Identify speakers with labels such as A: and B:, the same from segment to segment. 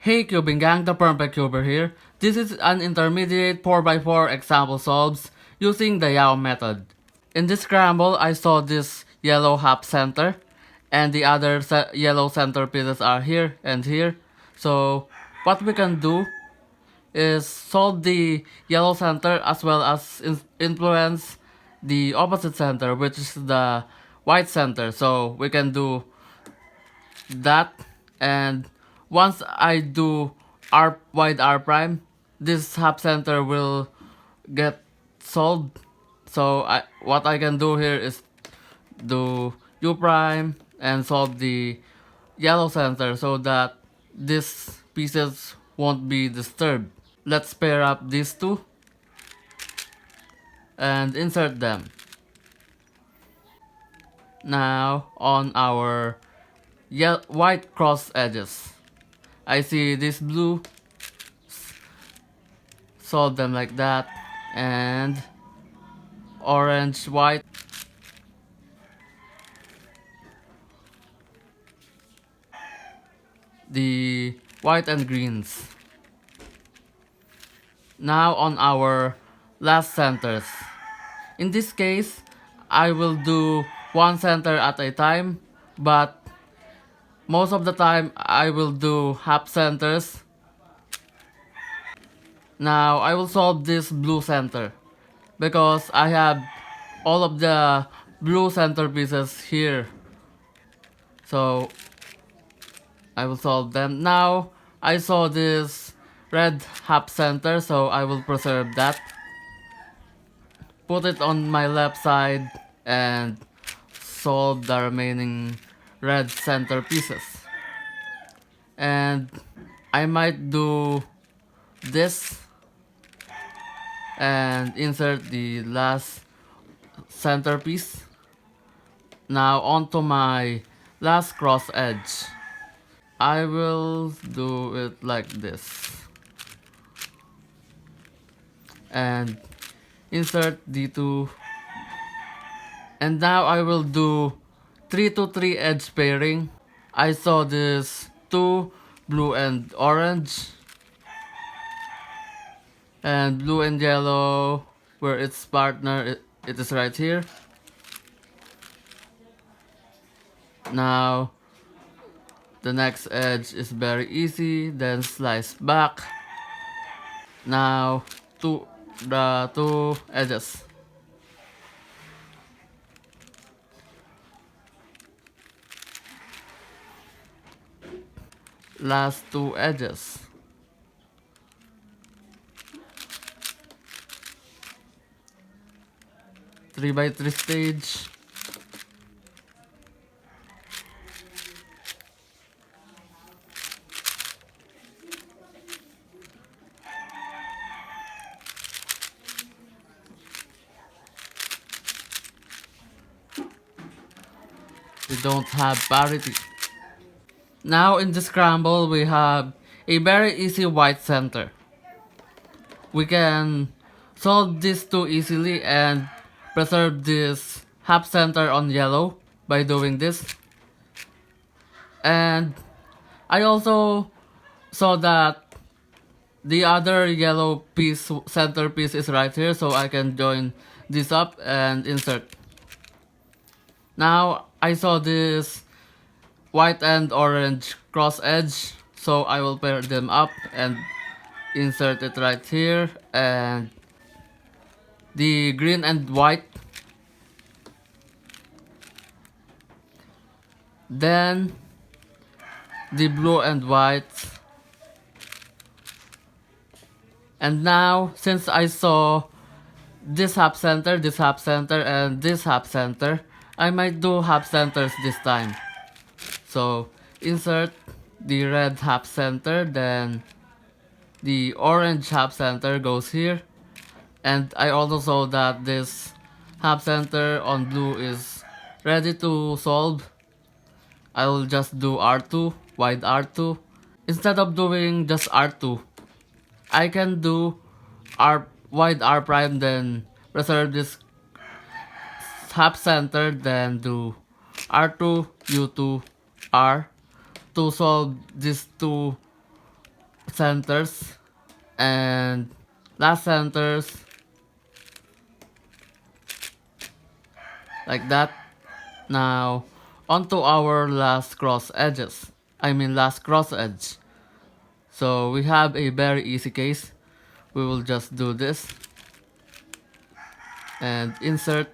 A: Hey cubing gang, the Perfect Cuber here. This is an intermediate 4x4 example solves using the Yao method. In this scramble, I saw this yellow half center and the other yellow center pieces are here and here. So what we can do is solve the yellow center as well as influence the opposite center, which is the white center. So we can do that, and once I do R wide R prime, this half center will get solved. So what I can do here is do U prime and solve the yellow center so that these pieces won't be disturbed. Let's pair up these two and insert them. Now on our white cross edges, I see this blue, solve them like that, and orange, white, the white and greens. Now on our last centers. In this case, I will do one center at a time, but most of the time I will do half centers. Now I will solve this blue center because I have all of the blue center pieces here. So I will solve them. Now I saw this red half center, so I will preserve that. Put it on my left side and solve the remaining red center pieces. And I might do this and insert the last centerpiece. Now onto my last cross edge. I will do it like this and insert the two, and now I will do 3 to 3 edge pairing. I saw this two blue and orange, and blue and yellow where its partner, it is right here. Now the next edge is very easy, then slice back. Now the two edges. Last two edges. Three by three stage. We don't have parity. Now in the scramble we have a very easy white center. We can solve these two easily and preserve this half center on yellow by doing this. And I also saw that the other yellow piece, center piece, is right here, so I can join this up and insert. Now I saw this white and orange cross edge, so I will pair them up and insert it right here, and the green and white, then the blue and white. And now since I saw this half center, and this half center, I might do half centers this time. So insert the red half center, then the orange half center goes here, and I also saw that this half center on blue is ready to solve. I will just do R2, wide R2. Instead of doing just R2, I can do wide R prime, then preserve this half center, then do R2, U2, R to solve these two centers and last centers like that. Now onto our last cross edges. I mean last cross edge. So we have a very easy case. We will just do this and insert.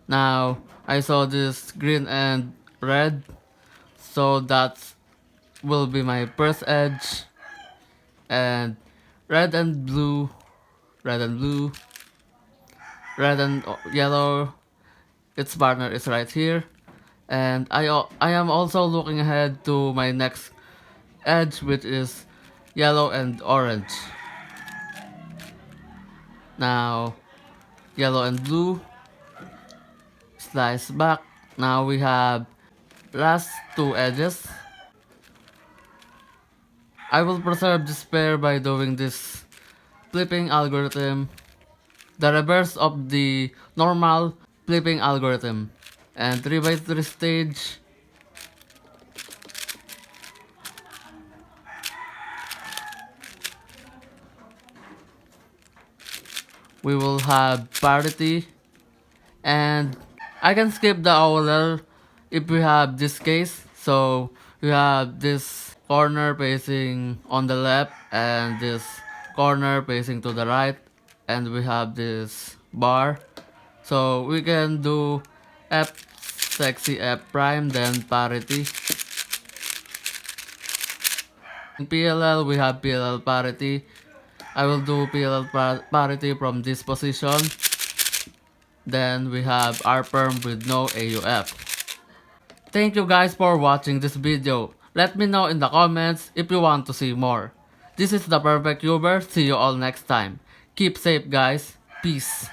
A: Now I saw this green and red, so that will be my first edge, and red and blue, red and blue, red and yellow. Its partner is right here, and I am also looking ahead to my next edge, which is yellow and orange. Now yellow and blue, slice back. Now we have last two edges. I will preserve this pair by doing this flipping algorithm, the reverse of the normal flipping algorithm. And 3x3 stage. We will have parity, and I can skip the OLL if we have this case. So we have this corner facing on the left and this corner facing to the right, and we have this bar. So we can do F sexy F prime, then parity. In PLL we have PLL parity. I will do PLL parity from this position. Then we have R perm with no AUF. Thank you guys for watching this video. Let me know in the comments if you want to see more. This is the Perfect Cuber. See you all next time. Keep safe guys. Peace.